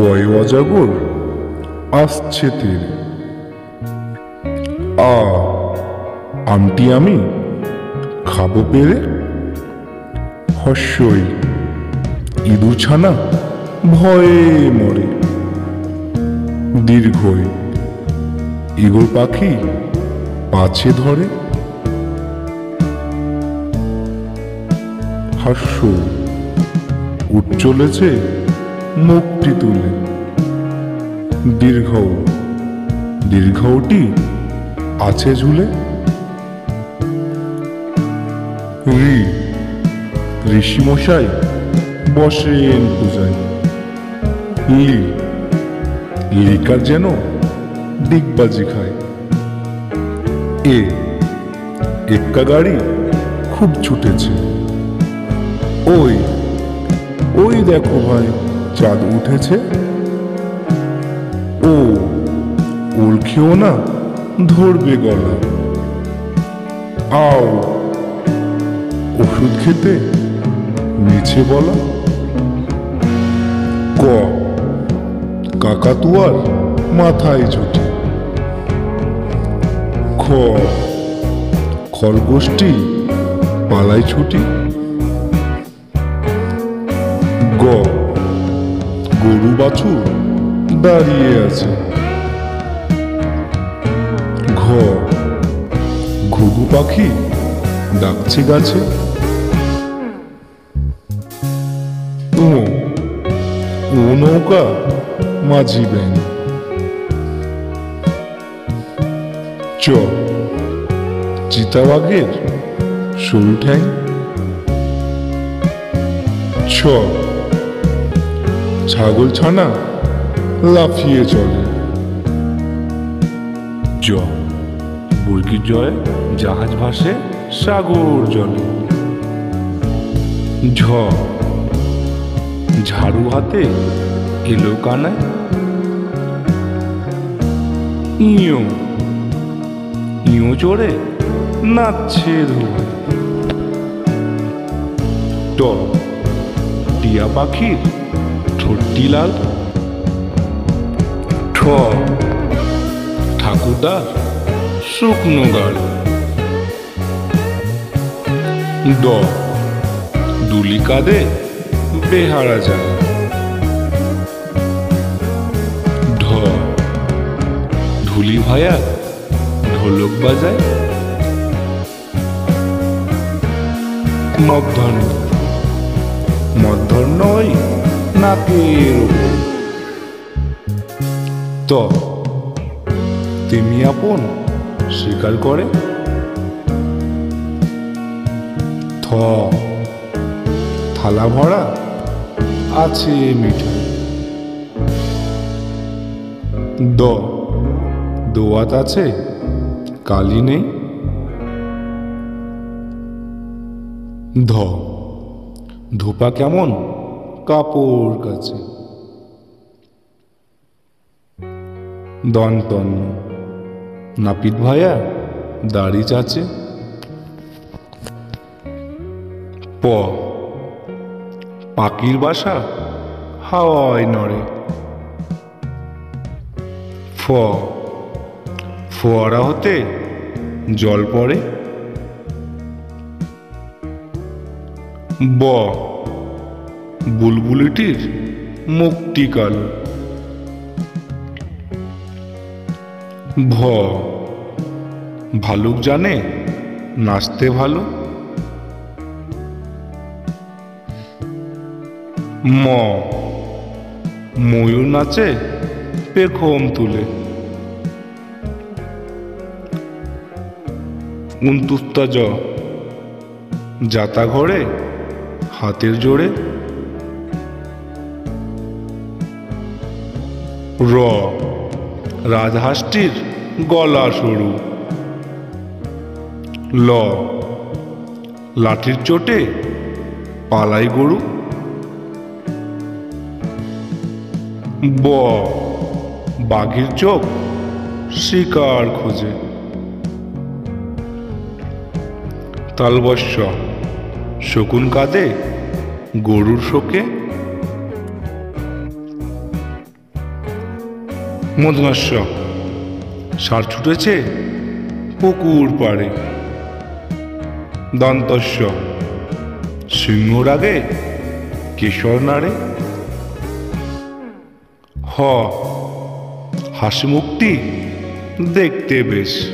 ওই অজাগর আসছে তীরে। আমটি আমি খাবো পেরে। হস্যই ইঁদুর ছানা ভয়ে মরে। দীর্ঘই ঈগল পাখি পাছে ধরে। হাস্য উঠ চলেছে মুখটি তুলে। দীর্ঘটি আছে ঝুলে। ঋষিমশাই বসেন পূজায়। লিকার যেন ডিগবাজি খায়। এক্কা গাড়ি খুব ছুটেছে। ওই দেখো ভাই, চাঁদ উঠেছে। ওল খেও না, ধরবে গলা। আও ওষুধ খেতে মিছে বলা। কাকাতুয়ার মাথায় ঝুঁটি। খরগোশটি পালাই ছুটি। গরু বাছুর দাঁড়িয়ে আছে। ঘুঘু পাখি ডাকছে গাছে। ও নৌকা মাঝি ব্যাং। চিতাবাঘের সরু ঠ্যাং। ছাগল ছানা লাফিয়ে চলে। বর্গির জয় জাহাজ ভাসে সাগর জলে। ঝাড়ু হাতে এলো কানায়। ইঁয়ো চড়ে নাচছে ধোয়ায়। টিয়া পাখির ঠোঁটটি লাল। ঠাকুরদার শুকনো গাল। দুলি কাঁদে বেহারা যায়। ধুলি ভায়া ঢোলক বাজায়। মধ্যাহ্ন ওই নাকের ওপর। তেমি আপন স্বীকার করে। থালা ভরা আছে মিঠাই। দোয়াত আছে কালি নেই। ধোপা কেমন কাপড় কাছে। দন্তন্য নাপিত ভায়া দাড়ি চাচে। পাখির বাসা হাওয়ায় নড়ে। ফোয়ারা হতে জল পড়ে। বুলবুলিটির মুখটি কালো। ভালুক জানে নাচতে ভালো। ময়ূর নাচে পেখম তুলে। উনতুস্তা যাতা ঘরে হাতের জোরে। রাজহাঁসটির গলা সরু। লাঠির চোটে পালাই গরু। বাঘের চোখ শিকার খোঁজে। তালবস্য শকুন কাঁদে গরুর শোকে। মধুমাস্য ষাঁড় ছুটেছে পুকুর পাড়ে। দন্তস্য সিংহর আগে কেশর নাড়ে। হ হাসি মুখটি দেখতে বেশ।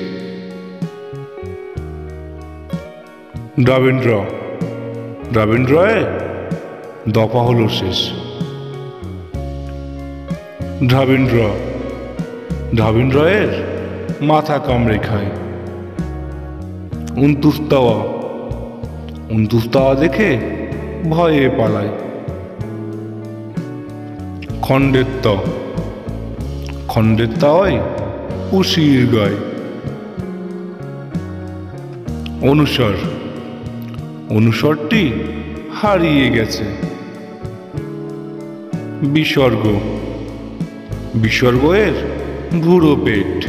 দ্রাবিন্দ্র দ্রাবিন্দ্রয়ে দফা হলো শেষ। দ্রাবিন্দ্র দ্রাবিন্দ্রয়ের মাথা কামড়ে খায়। উনতুস্তাওয়া দেখে ভয়ে পালায়। খণ্ডের উশির গায়। অনুসরটি হারিয়ে গেছে। বিসর্গ এর ভুরো পেট।